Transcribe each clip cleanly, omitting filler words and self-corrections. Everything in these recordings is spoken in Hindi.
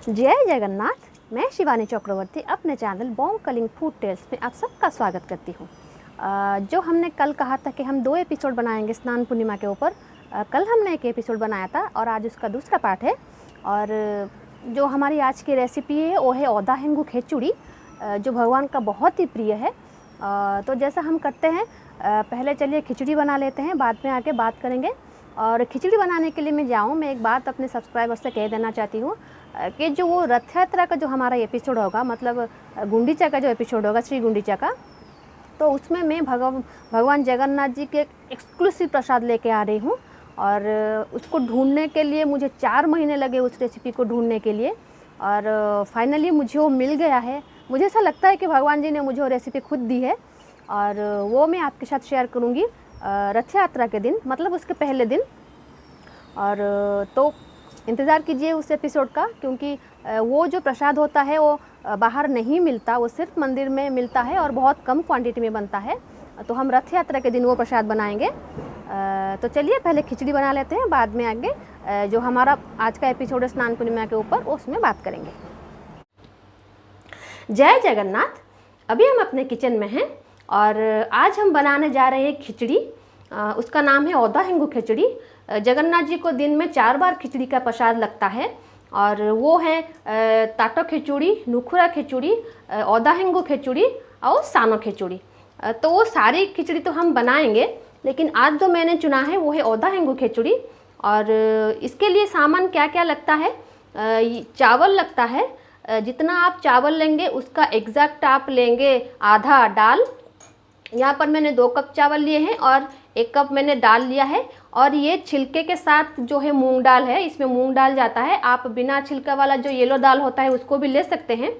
जय जगन्नाथ। मैं शिवानी चक्रवर्ती अपने चैनल बोंकलिंग फूड टेल्स में आप सबका स्वागत करती हूँ। जो हमने कल कहा था कि हम 2 एपिसोड बनाएंगे स्नान पूर्णिमा के ऊपर, कल हमने एक एपिसोड बनाया था और आज उसका दूसरा पार्ट है। और जो हमारी आज की रेसिपी है वो है औदा हेंगू खिचड़ी, जो भगवान का बहुत ही प्रिय है। तो जैसा हम करते हैं, पहले चलिए खिचड़ी बना लेते हैं, बाद में आके बात करेंगे। और खिचड़ी बनाने के लिए मैं एक बात अपने सब्सक्राइबर से कह देना चाहती हूँ कि जो वो रथ यात्रा का जो हमारा एपिसोड होगा, मतलब गुंडीचा का जो एपिसोड होगा, श्री गुंडीचा का, तो उसमें मैं भगवान जगन्नाथ जी के एक्सक्लूसिव प्रसाद लेके आ रही हूँ। और उसको ढूंढने के लिए मुझे 4 महीने लगे, उस रेसिपी को ढूंढने के लिए। और फाइनली मुझे वो मिल गया है। मुझे ऐसा लगता है कि भगवान जी ने मुझे वो रेसिपी खुद दी है और वो मैं आपके साथ शेयर करूँगी रथ यात्रा के दिन, मतलब उसके पहले दिन। और तो इंतज़ार कीजिए उस एपिसोड का, क्योंकि वो जो प्रसाद होता है वो बाहर नहीं मिलता, वो सिर्फ मंदिर में मिलता है और बहुत कम क्वांटिटी में बनता है। तो हम रथ यात्रा के दिन वो प्रसाद बनाएंगे। तो चलिए पहले खिचड़ी बना लेते हैं, बाद में आगे जो हमारा आज का एपिसोड है स्नान पूर्णिमा के ऊपर, उसमें बात करेंगे। जय जगन्नाथ। अभी हम अपने किचन में हैं और आज हम बनाने जा रहे हैं खिचड़ी। उसका नाम है औदा हेंगू खिचड़ी। जगन्नाथ जी को दिन में 4 बार खिचड़ी का प्रसाद लगता है और वो है ताटो खिचड़ी, नुखुरा खिचड़ी, औदा हेंगू खिचड़ी और सानो खिचड़ी। तो वो सारी खिचड़ी तो हम बनाएंगे, लेकिन आज जो मैंने चुना है वो है औदा हेंगू खिचड़ी। और इसके लिए सामान क्या क्या लगता है, चावल लगता है। जितना आप चावल लेंगे उसका एग्जैक्ट आप लेंगे आधा दाल। यहाँ पर मैंने 2 कप चावल लिए हैं और 1 कप मैंने दाल लिया है। और ये छिलके के साथ जो है मूंग दाल है, इसमें मूंग दाल जाता है। आप बिना छिलका वाला जो येलो दाल होता है उसको भी ले सकते हैं।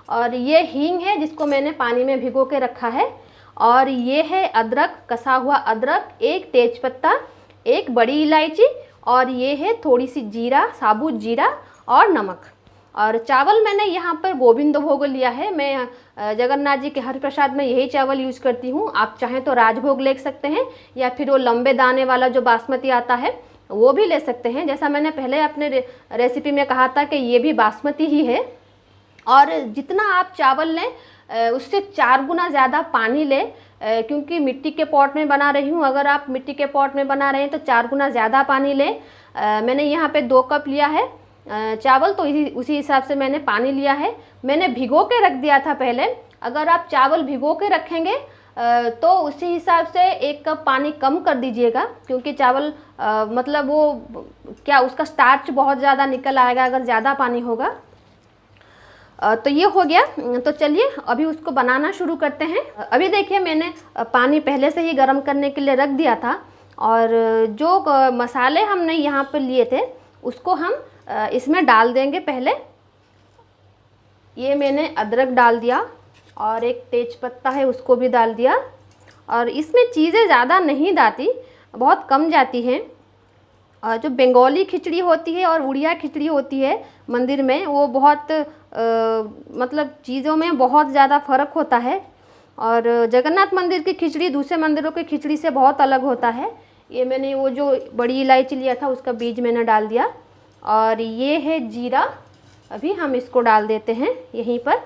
और ये हींग है जिसको मैंने पानी में भिगो के रखा है। और ये है अदरक, कसा हुआ अदरक, 1 तेज़पत्ता, 1 बड़ी इलायची, और ये है थोड़ी सी जीरा, साबुत जीरा और नमक। और चावल मैंने यहाँ पर गोविंद भोग लिया है। मैं जगन्नाथ जी के हर प्रसाद में यही चावल यूज़ करती हूँ। आप चाहें तो राजभोग ले सकते हैं या फिर वो लंबे दाने वाला जो बासमती आता है वो भी ले सकते हैं। जैसा मैंने पहले अपने रेसिपी में कहा था कि ये भी बासमती ही है। और जितना आप चावल लें उससे 4 गुना ज़्यादा पानी लें, क्योंकि मिट्टी के पॉट में बना रही हूँ। अगर आप मिट्टी के पॉट में बना रहे हैं तो 4 गुना ज़्यादा पानी लें। मैंने यहाँ पे 2 कप लिया है चावल, तो उसी हिसाब से मैंने पानी लिया है। मैंने भिगो के रख दिया था पहले। अगर आप चावल भिगो के रखेंगे तो उसी हिसाब से 1 कप पानी कम कर दीजिएगा, क्योंकि चावल मतलब वो क्या, उसका स्टार्च बहुत ज़्यादा निकल आएगा अगर ज़्यादा पानी होगा। तो ये हो गया। तो चलिए अभी उसको बनाना शुरू करते हैं। अभी देखिए मैंने पानी पहले से ही गर्म करने के लिए रख दिया था। और जो मसाले हमने यहाँ पर लिए थे उसको हम इसमें डाल देंगे। पहले ये मैंने अदरक डाल दिया और 1 तेज़पत्ता है उसको भी डाल दिया। और इसमें चीज़ें ज़्यादा नहीं जाती, बहुत कम जाती हैं। और जो बंगाली खिचड़ी होती है और उड़िया खिचड़ी होती है मंदिर में, वो बहुत मतलब चीज़ों में बहुत ज़्यादा फ़र्क होता है। और जगन्नाथ मंदिर की खिचड़ी दूसरे मंदिरों की खिचड़ी से बहुत अलग होता है। ये मैंने वो जो बड़ी इलायची लिया था उसका बीज मैंने डाल दिया। और ये है जीरा, अभी हम इसको डाल देते हैं यहीं पर।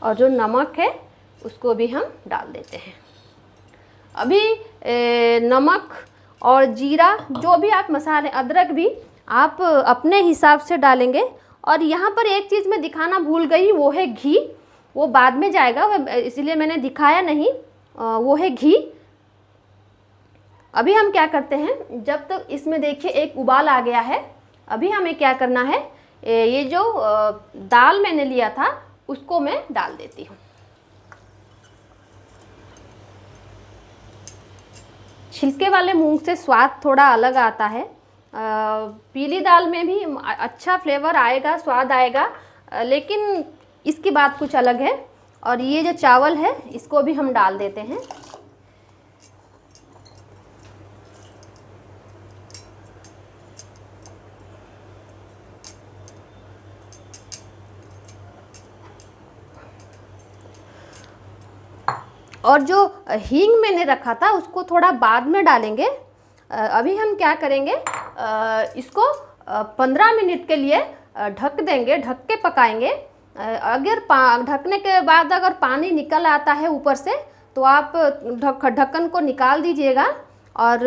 और जो नमक है उसको भी हम डाल देते हैं। अभी नमक और जीरा, जो भी आप मसाले, अदरक भी आप अपने हिसाब से डालेंगे। और यहाँ पर एक चीज़ मैं दिखाना भूल गई, वो है घी। वो बाद में जाएगा, इसलिए मैंने दिखाया नहीं। वो है घी। अभी हम क्या करते हैं, जब तक इसमें देखिए एक उबाल आ गया है, अभी हमें क्या करना है, ये जो दाल मैंने लिया था उसको मैं डाल देती हूँ। छिलके वाले मूंग से स्वाद थोड़ा अलग आता है। पीली दाल में भी अच्छा फ्लेवर आएगा, स्वाद आएगा, लेकिन इसकी बात कुछ अलग है। और ये जो चावल है इसको भी हम डाल देते हैं। और जो हींग मैंने रखा था उसको थोड़ा बाद में डालेंगे। अभी हम क्या करेंगे, इसको 15 मिनट के लिए ढक देंगे, ढक के पकाएंगे। अगर ढकने के बाद अगर पानी निकल आता है ऊपर से तो आप ढक्कन को निकाल दीजिएगा और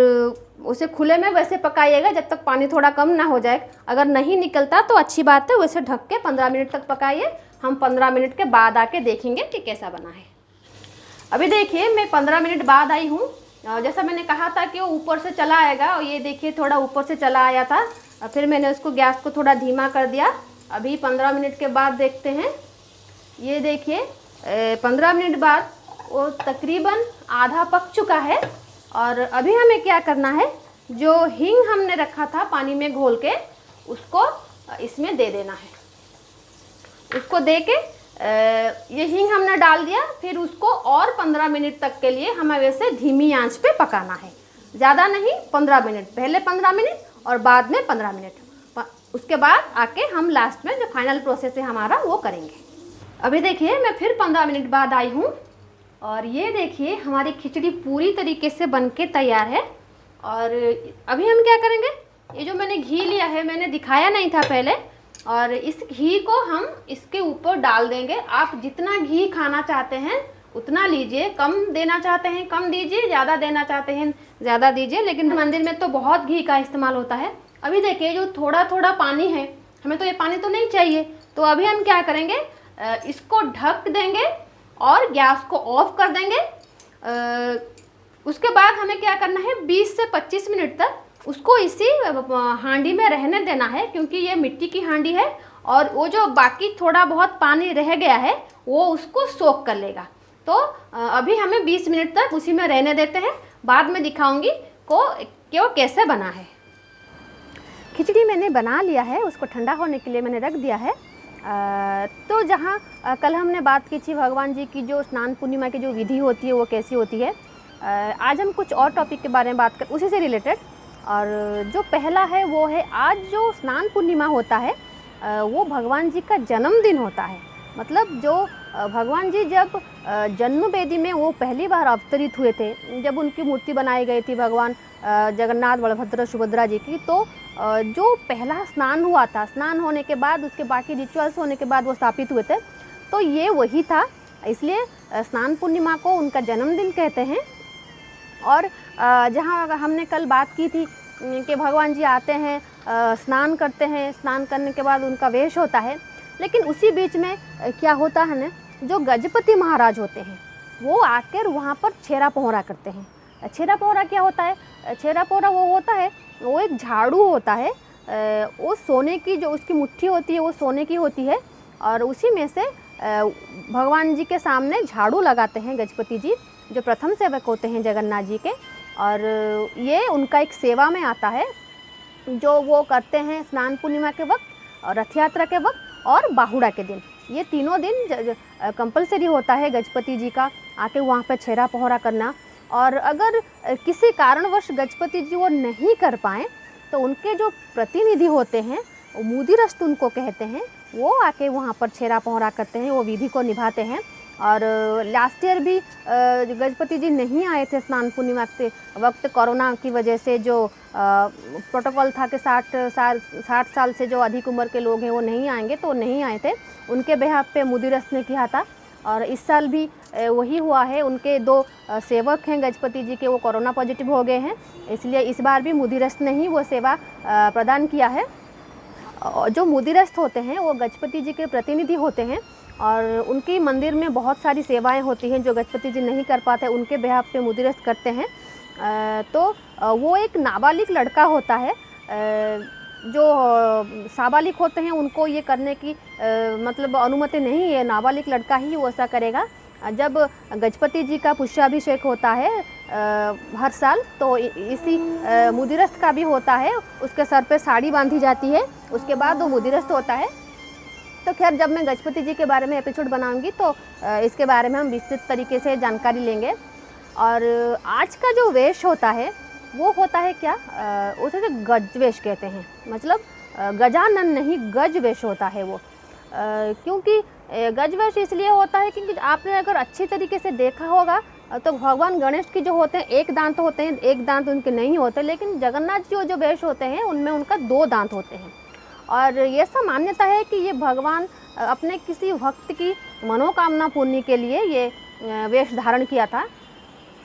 उसे खुले में वैसे पकाइएगा जब तक पानी थोड़ा कम ना हो जाए। अगर नहीं निकलता तो अच्छी बात है, वैसे ढक के 15 मिनट तक पकाइए। हम 15 मिनट के बाद आके देखेंगे कि कैसा बना है। अभी देखिए मैं 15 मिनट बाद आई हूँ। जैसा मैंने कहा था कि वो ऊपर से चला आएगा, और ये देखिए थोड़ा ऊपर से चला आया था। फिर मैंने उसको गैस को थोड़ा धीमा कर दिया। अभी 15 मिनट के बाद देखते हैं। ये देखिए 15 मिनट बाद वो तकरीबन आधा पक चुका है। और अभी हमें क्या करना है, जो हींग हमने रखा था पानी में घोल के उसको इसमें दे देना है। उसको दे के ये हींग हमने डाल दिया। फिर उसको और 15 मिनट तक के लिए हमें वैसे धीमी आंच पे पकाना है, ज़्यादा नहीं, 15 मिनट, पहले 15 मिनट और बाद में 15 मिनट। उसके बाद आके हम लास्ट में जो फाइनल प्रोसेस है हमारा वो करेंगे। अभी देखिए मैं फिर 15 मिनट बाद आई हूँ और ये देखिए हमारी खिचड़ी पूरी तरीके से बनके तैयार है। और अभी हम क्या करेंगे, ये जो मैंने घी लिया है, मैंने दिखाया नहीं था पहले, और इस घी को हम इसके ऊपर डाल देंगे। आप जितना घी खाना चाहते हैं उतना लीजिए, कम देना चाहते हैं कम दीजिए, ज़्यादा देना चाहते हैं ज़्यादा दीजिए, लेकिन मंदिर में तो बहुत घी का इस्तेमाल होता है। अभी देखिए जो थोड़ा थोड़ा पानी है, हमें तो ये पानी तो नहीं चाहिए, तो अभी हम क्या करेंगे, इसको ढक देंगे और गैस को ऑफ कर देंगे। उसके बाद हमें क्या करना है, 20 से 25 मिनट तक उसको इसी हांडी में रहने देना है, क्योंकि ये मिट्टी की हांडी है और वो जो बाकी थोड़ा बहुत पानी रह गया है वो उसको सोख कर लेगा। तो अभी हमें 20 मिनट तक उसी में रहने देते हैं। बाद में दिखाऊंगी कि वो कैसे बना है। खिचड़ी मैंने बना लिया है, उसको ठंडा होने के लिए मैंने रख दिया है। तो जहाँ कल हमने बात की थी भगवान जी की जो स्नान पूर्णिमा की जो विधि होती है वो कैसी होती है, आज हम कुछ और टॉपिक के बारे में बात कर उसी से रिलेटेड। और जो पहला है वो है, आज जो स्नान पूर्णिमा होता है वो भगवान जी का जन्मदिन होता है। मतलब जो भगवान जी जब जन्म वेदी में वो पहली बार अवतरित हुए थे, जब उनकी मूर्ति बनाई गई थी भगवान जगन्नाथ बलभद्र सुभद्रा जी की, तो जो पहला स्नान हुआ था, स्नान होने के बाद उसके बाकी रिचुअल्स होने के बाद वो स्थापित हुए थे, तो ये वही था। इसलिए स्नान पूर्णिमा को उनका जन्मदिन कहते हैं। और जहाँ हमने कल बात की थी कि भगवान जी आते हैं, स्नान करते हैं, स्नान करने के बाद उनका वेश होता है, लेकिन उसी बीच में क्या होता है ना, जो गजपति महाराज होते हैं वो आकर वहाँ पर छेरा पोहरा करते हैं। छेरा पोहरा क्या होता है, छेरा पोहरा वो होता है, वो एक झाड़ू होता है, वो सोने की जो उसकी मुट्ठी होती है वो सोने की होती है, और उसी में से भगवान जी के सामने झाड़ू लगाते हैं गजपति जी, जो प्रथम सेवक होते हैं जगन्नाथ जी के। और ये उनका एक सेवा में आता है जो वो करते हैं स्नान पूर्णिमा के वक्त और रथ यात्रा के वक्त और बाहुड़ा के दिन। ये तीनों दिन कंपलसरी होता है गजपति जी का आके वहाँ पे छेरा पोहरा करना। और अगर किसी कारणवश गजपति जी वो नहीं कर पाएँ तो उनके जो प्रतिनिधि होते हैं, मुदिरस्त उनको कहते हैं, वो आके वहाँ पर छेरा पोहरा करते हैं, वो विधि को निभाते हैं। और लास्ट ईयर भी गजपति जी नहीं आए थे स्नान पूर्णिमा के वक्त, कोरोना की वजह से जो प्रोटोकॉल था कि 60 साल से जो अधिक उम्र के लोग हैं वो नहीं आएंगे, तो नहीं आए थे। उनके बेहाफ पे मुदिरस्त ने किया था। और इस साल भी वही हुआ है। उनके 2 सेवक हैं गजपति जी के, वो कोरोना पॉजिटिव हो गए हैं, इसलिए इस बार भी मुदिरस्त ने ही वो सेवा प्रदान किया है। जो मुदिरस्त होते हैं वो गजपति जी के प्रतिनिधि होते हैं और उनकी मंदिर में बहुत सारी सेवाएं होती हैं जो गजपति जी नहीं कर पाते, उनके बेहाफ पे मुदिरस्त करते हैं। तो वो एक नाबालिग लड़का होता है, जो साबालिग होते हैं उनको ये करने की मतलब अनुमति नहीं है, नाबालिग लड़का ही वो ऐसा करेगा। जब गजपति जी का पुष्याभिषेक होता है हर साल, तो इसी मुदिरस्त का भी होता है, उसके सर पे साड़ी बांधी जाती है, उसके बाद वो मुदिरस्त होता है। तो खैर जब मैं गजपति जी के बारे में एपिसोड बनाऊंगी तो इसके बारे में हम विस्तृत तरीके से जानकारी लेंगे। और आज का जो वेश होता है वो होता है क्या, उसे गजवेश कहते हैं। मतलब गजानन नहीं, गज वेश होता है वो। क्योंकि गजवेश इसलिए होता है क्योंकि आपने अगर अच्छी तरीके से देखा होगा तो भगवान गणेश की जो होते हैं एक दांत होते हैं, एक दांत उनके नहीं होते, लेकिन जगन्नाथ जी जो वेश होते हैं उनमें उनका 2 दांत होते हैं। और ये ऐसा मान्यता है कि ये भगवान अपने किसी भक्त की मनोकामना पूर्ति के लिए ये वेश धारण किया था।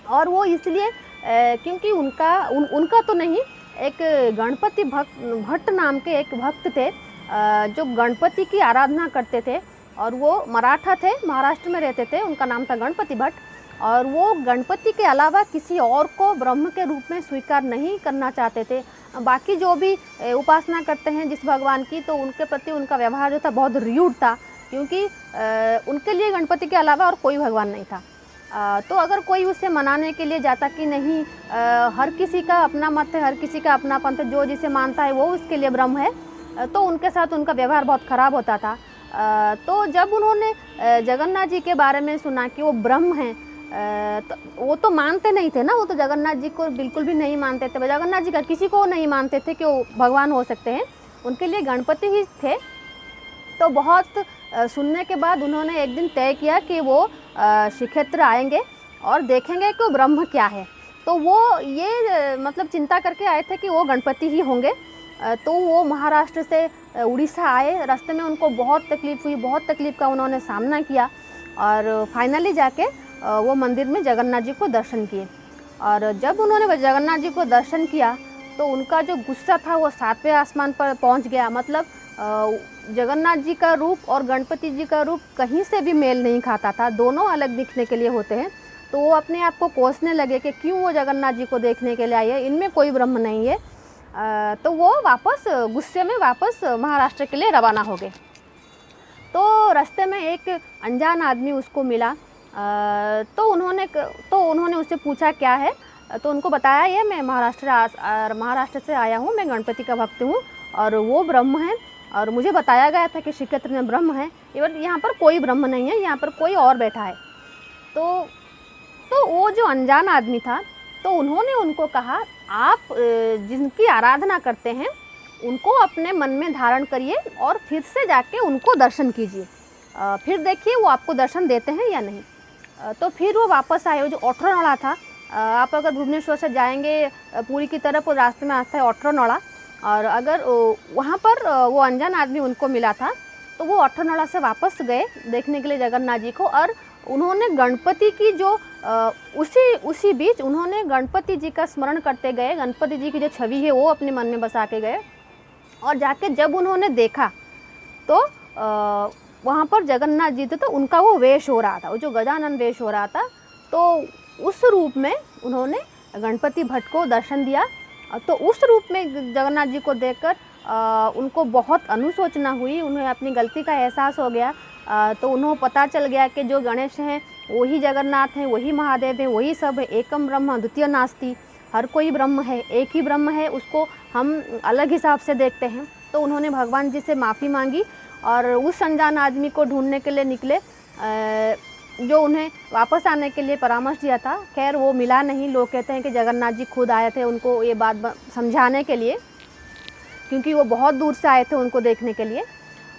और वो इसलिए क्योंकि उनका तो नहीं, एक गणपति भट्ट नाम के एक भक्त थे जो गणपति की आराधना करते थे, और वो मराठा थे, महाराष्ट्र में रहते थे, उनका नाम था गणपति भट्ट। और वो गणपति के अलावा किसी और को ब्रह्म के रूप में स्वीकार नहीं करना चाहते थे। बाकी जो भी उपासना करते हैं जिस भगवान की, तो उनके प्रति उनका व्यवहार जो था बहुत र्यूड था, क्योंकि उनके लिए गणपति के अलावा और कोई भगवान नहीं था। तो अगर कोई उसे मनाने के लिए जाता कि नहीं, हर किसी का अपना मत है, हर किसी का अपना पंथ है, जो जिसे मानता है वो उसके लिए ब्रह्म है, तो उनके साथ उनका व्यवहार बहुत ख़राब होता था। तो जब उन्होंने जगन्नाथ जी के बारे में सुना कि वो ब्रह्म हैं, तो वो तो मानते नहीं थे ना, वो तो जगन्नाथ जी को बिल्कुल भी नहीं मानते थे, जगन्नाथ जी का किसी को नहीं मानते थे कि वो भगवान हो सकते हैं, उनके लिए गणपति ही थे। तो बहुत सुनने के बाद उन्होंने एक दिन तय किया कि वो श्रीक्षेत्र आएंगे और देखेंगे कि वो ब्रह्म क्या है। तो वो ये मतलब चिंता करके आए थे कि वो गणपति ही होंगे। तो वो महाराष्ट्र से उड़ीसा आए, रास्ते में उनको बहुत तकलीफ़ हुई, बहुत तकलीफ़ का उन्होंने सामना किया, और फाइनली जाके वो मंदिर में जगन्नाथ जी को दर्शन किए। और जब उन्होंने जगन्नाथ जी को दर्शन किया तो उनका जो गुस्सा था वो 7वें आसमान पर पहुंच गया। मतलब जगन्नाथ जी का रूप और गणपति जी का रूप कहीं से भी मेल नहीं खाता था, दोनों अलग दिखने के लिए होते हैं। तो वो अपने आप को कोसने लगे कि क्यों वो जगन्नाथ जी को देखने के लिए आई है, इनमें कोई ब्रह्म नहीं है। तो वो वापस गुस्से में वापस महाराष्ट्र के लिए रवाना हो गए। तो रास्ते में एक अनजान आदमी उसको मिला। तो उन्होंने उससे पूछा क्या है, तो उनको बताया ये मैं महाराष्ट्र से आया हूँ, मैं गणपति का भक्त हूँ और वो ब्रह्म है, और मुझे बताया गया था कि श्रीक्षेत्र में ब्रह्म है, इवन यहाँ पर कोई ब्रह्म नहीं है, यहाँ पर कोई और बैठा है। तो वो जो अनजान आदमी था, तो उन्होंने उनको कहा आप जिनकी आराधना करते हैं उनको अपने मन में धारण करिए और फिर से जाके उनको दर्शन कीजिए, फिर देखिए वो आपको दर्शन देते हैं या नहीं। तो फिर वो वापस आए। वो जो ओठरनड़ा था, आप अगर भुवनेश्वर से जाएंगे पुरी की तरफ, रास्ते में आता है ओठरनड़ा, और अगर वहाँ पर वो अनजान आदमी उनको मिला था, तो वो ओठरनड़ा से वापस गए देखने के लिए जगन्नाथ जी को, और उन्होंने गणपति की जो उसी बीच उन्होंने गणपति जी का स्मरण करते गए, गणपति जी की जो छवि है वो अपने मन में बसा के गए, और जाके जब उन्होंने देखा तो वहाँ पर जगन्नाथ जी थे, तो उनका वो वेश हो रहा था, वो जो गजानन वेश हो रहा था। तो उस रूप में उन्होंने गणपति भट्ट को दर्शन दिया। तो उस रूप में जगन्नाथ जी को देखकर उनको बहुत अनुशोचना हुई, उन्हें अपनी गलती का एहसास हो गया। तो उन्हें पता चल गया कि जो गणेश हैं वही जगन्नाथ हैं, वही महादेव हैं, वही सब है, एकम ब्रह्म द्वितीय नास्ति, हर कोई ब्रह्म है, एक ही ब्रह्म है, उसको हम अलग हिसाब से देखते हैं। तो उन्होंने भगवान जी से माफ़ी मांगी और उस अनजान आदमी को ढूंढने के लिए निकले, जो उन्हें वापस आने के लिए परामर्श दिया था। खैर वो मिला नहीं। लोग कहते हैं कि जगन्नाथ जी खुद आए थे उनको ये बात समझाने के लिए, क्योंकि वो बहुत दूर से आए थे उनको देखने के लिए।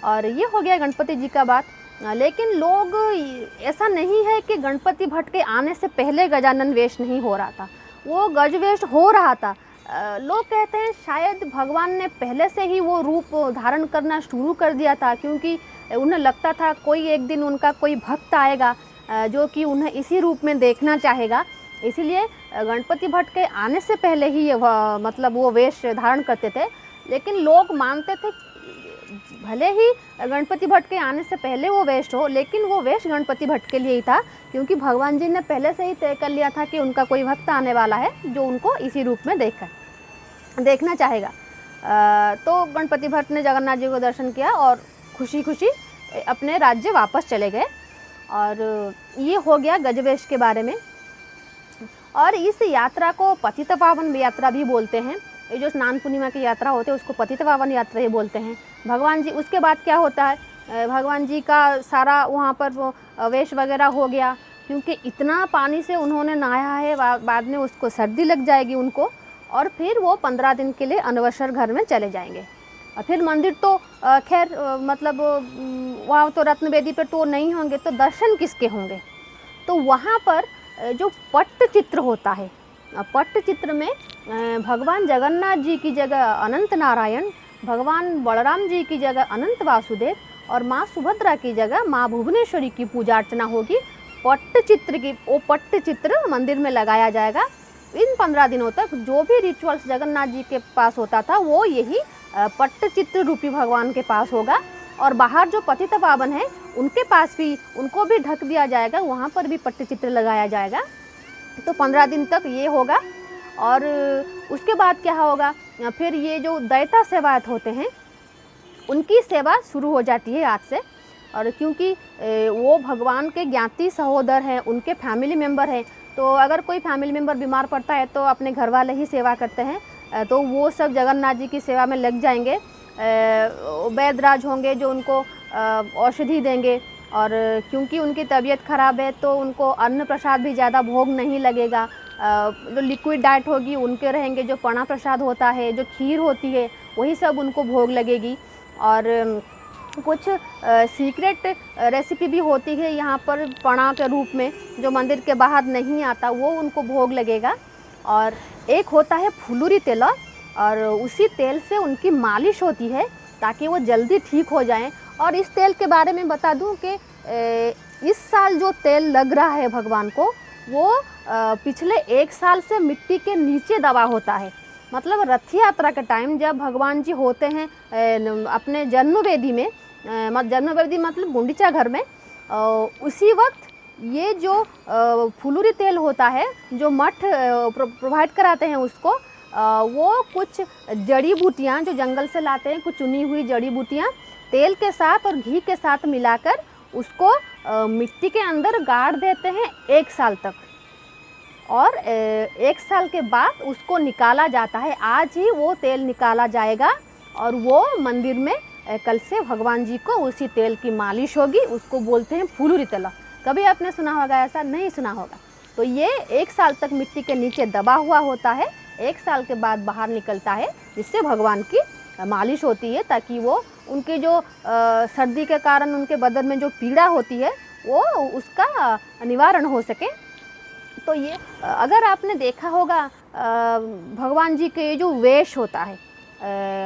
और ये हो गया गणपति जी का बात। लेकिन लोग, ऐसा नहीं है कि गणपति भट्ट के आने से पहले गजानन वेश नहीं हो रहा था, वो गजवेश हो रहा था। लोग कहते हैं शायद भगवान ने पहले से ही वो रूप धारण करना शुरू कर दिया था, क्योंकि उन्हें लगता था कोई एक दिन उनका कोई भक्त आएगा जो कि उन्हें इसी रूप में देखना चाहेगा, इसीलिए गणपति भट्ट के आने से पहले ही मतलब वो वेश धारण करते थे। लेकिन लोग मानते थे भले ही गणपति भट्ट के आने से पहले वो वेश हो, लेकिन वो वेश गणपति भट्ट के लिए ही था, क्योंकि भगवान जी ने पहले से ही तय कर लिया था कि उनका कोई भक्त आने वाला है जो उनको इसी रूप में देखना चाहेगा। तो गणपति भट्ट ने जगन्नाथ जी को दर्शन किया और खुशी खुशी अपने राज्य वापस चले गए। और ये हो गया गजवेश के बारे में। और इस यात्रा को पतित पावन यात्रा भी बोलते हैं। ये जो स्नान पूर्णिमा की यात्रा होती है उसको पतित पावन यात्रा ही बोलते हैं। भगवान जी, उसके बाद क्या होता है, भगवान जी का सारा वहाँ पर वेश वगैरह हो गया, क्योंकि इतना पानी से उन्होंने नहाया है, बाद में उसको सर्दी लग जाएगी उनको, और फिर वो 15 दिन के लिए अनवसर घर में चले जाएंगे। और फिर मंदिर तो खैर मतलब वहाँ तो रत्न वेदी पर तो नहीं होंगे, तो दर्शन किसके होंगे। तो वहाँ पर जो पट्टचित्र होता है, पट्टचित्र में भगवान जगन्नाथ जी की जगह अनंत नारायण, भगवान बलराम जी की जगह अनंत वासुदेव और माँ सुभद्रा की जगह माँ भुवनेश्वरी की पूजा अर्चना होगी। पट्टचित्र की वो पट्टचित्र मंदिर में लगाया जाएगा। इन 15 दिनों तक जो भी रिचुअल्स जगन्नाथ जी के पास होता था वो यही पट्टचित्र रूपी भगवान के पास होगा। और बाहर जो पतित पावन है उनके पास भी, उनको भी ढक दिया जाएगा, वहाँ पर भी पट्टचित्र लगाया जाएगा। तो 15 दिन तक ये होगा। और उसके बाद क्या होगा, फिर ये जो दैता सेवायत होते हैं उनकी सेवा शुरू हो जाती है आज से। और क्योंकि वो भगवान के ज्ञाति सहोदर हैं, उनके फैमिली मेम्बर हैं, तो अगर कोई फैमिली मेम्बर बीमार पड़ता है तो अपने घर वाले ही सेवा करते हैं, तो वो सब जगन्नाथ जी की सेवा में लग जाएंगे। वैद्यराज होंगे जो उनको औषधि देंगे, और क्योंकि उनकी तबीयत ख़राब है तो उनको अन्न प्रसाद भी ज़्यादा भोग नहीं लगेगा। जो लिक्विड डाइट होगी उनके रहेंगे, जो पणा प्रसाद होता है, जो खीर होती है, वही सब उनको भोग लगेगी। और कुछ सीक्रेट रेसिपी भी होती है यहाँ पर पणा के रूप में, जो मंदिर के बाहर नहीं आता, वो उनको भोग लगेगा। और एक होता है फुलूरी तेल, और उसी तेल से उनकी मालिश होती है ताकि वो जल्दी ठीक हो जाएं। और इस तेल के बारे में बता दूं कि इस साल जो तेल लग रहा है भगवान को, वो पिछले 1 साल से मिट्टी के नीचे दबा होता है। मतलब रथ यात्रा के टाइम जब भगवान जी होते हैं अपने जन्मवेदी में, जन्मवेदी मतलब गुंडीचा घर में, उसी वक्त ये जो फुलूरी तेल होता है जो मठ प्रोवाइड कराते हैं उसको, वो कुछ जड़ी बूटियाँ जो जंगल से लाते हैं, कुछ चुनी हुई जड़ी बूटियाँ तेल के साथ और घी के साथ मिलाकर उसको मिट्टी के अंदर गाड़ देते हैं 1 साल तक। और 1 साल के बाद उसको निकाला जाता है। आज ही वो तेल निकाला जाएगा और वो मंदिर में कल से भगवान जी को उसी तेल की मालिश होगी। उसको बोलते हैं फुलूरी तेल। कभी आपने सुना होगा? ऐसा नहीं सुना होगा। तो ये 1 साल तक मिट्टी के नीचे दबा हुआ होता है, 1 साल के बाद बाहर निकलता है, जिससे भगवान की मालिश होती है ताकि वो उनकी जो सर्दी के कारण उनके बदन में जो पीड़ा होती है वो उसका निवारण हो सके। तो ये अगर आपने देखा होगा भगवान जी के जो वेश होता है,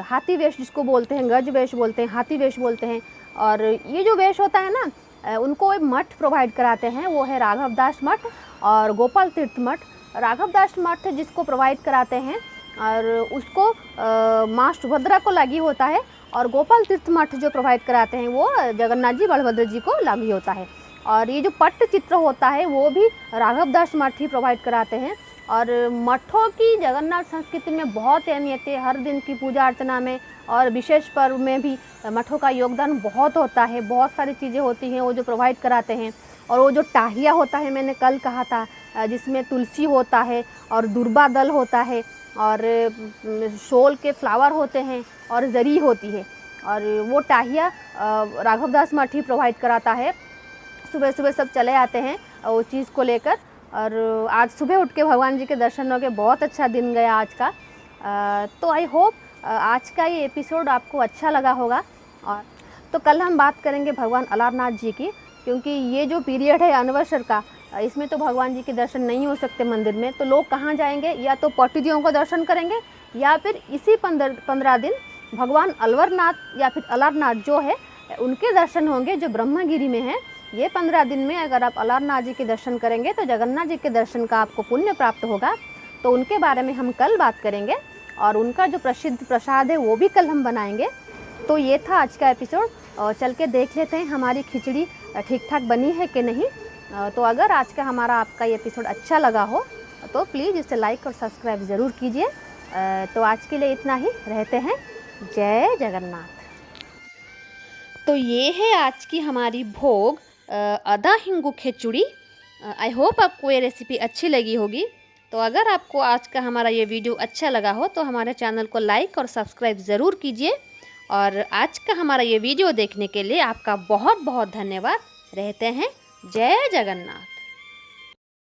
हाथी वेश जिसको बोलते हैं, गज वेश बोलते हैं, हाथी वेश बोलते हैं, और ये जो वेश होता है ना, उनको एक मठ प्रोवाइड कराते हैं, वो है राघव दास मठ और गोपाल तीर्थ मठ। राघव दास मठ जिसको प्रोवाइड कराते हैं और उसको माँ सुभद्रा को लागी होता है, और गोपाल तीर्थ मठ जो प्रोवाइड कराते हैं वो जगन्नाथ जी बलभद्र जी को लागी होता है। और ये जो पट्टचित्र होता है वो भी राघव दास मठ ही प्रोवाइड कराते हैं। और मठों की जगन्नाथ संस्कृति में बहुत अहमियत है। हर दिन की पूजा अर्चना में और विशेष पर्व में भी मठों का योगदान बहुत होता है। बहुत सारी चीज़ें होती हैं वो जो प्रोवाइड कराते हैं। और वो जो टाहिया होता है, मैंने कल कहा था, जिसमें तुलसी होता है और दुर्बा दल होता है और शोल के फ्लावर होते हैं और जरी होती है, और वो टाहिया राघवदास मठ ही प्रोवाइड कराता है। सुबह सुबह सब चले आते हैं वो चीज़ को लेकर। और आज सुबह उठ के भगवान जी के दर्शन हो गए, बहुत अच्छा दिन गया आज का। तो आई होप आज का ये एपिसोड आपको अच्छा लगा होगा। और तो कल हम बात करेंगे भगवान अलारनाथ जी की, क्योंकि ये जो पीरियड है अनवसर का, इसमें तो भगवान जी के दर्शन नहीं हो सकते मंदिर में। तो लोग कहाँ जाएंगे? या तो पट्टिदियों को दर्शन करेंगे, या फिर इसी 15 दिन भगवान अलवरनाथ या फिर अलारनाथ जो है उनके दर्शन होंगे, जो ब्रह्मगिरी में है। ये 15 दिन में अगर आप अलारनाथ जी के दर्शन करेंगे तो जगन्नाथ जी के दर्शन का आपको पुण्य प्राप्त होगा। तो उनके बारे में हम कल बात करेंगे, और उनका जो प्रसिद्ध प्रसाद है वो भी कल हम बनाएंगे। तो ये था आज का एपिसोड। चल के देख लेते हैं हमारी खिचड़ी ठीक ठाक बनी है कि नहीं। तो अगर आज का हमारा आपका ये एपिसोड अच्छा लगा हो तो प्लीज़ इसे लाइक और सब्सक्राइब ज़रूर कीजिए। तो आज के लिए इतना ही, रहते हैं। जय जगन्नाथ। तो ये है आज की हमारी भोग अदा हिंगू खिचड़ी। आई होप आपको ये रेसिपी अच्छी लगी होगी। तो अगर आपको आज का हमारा ये वीडियो अच्छा लगा हो तो हमारे चैनल को लाइक और सब्सक्राइब ज़रूर कीजिए। और आज का हमारा ये वीडियो देखने के लिए आपका बहुत बहुत धन्यवाद। रहते हैं। जय जगन्नाथ।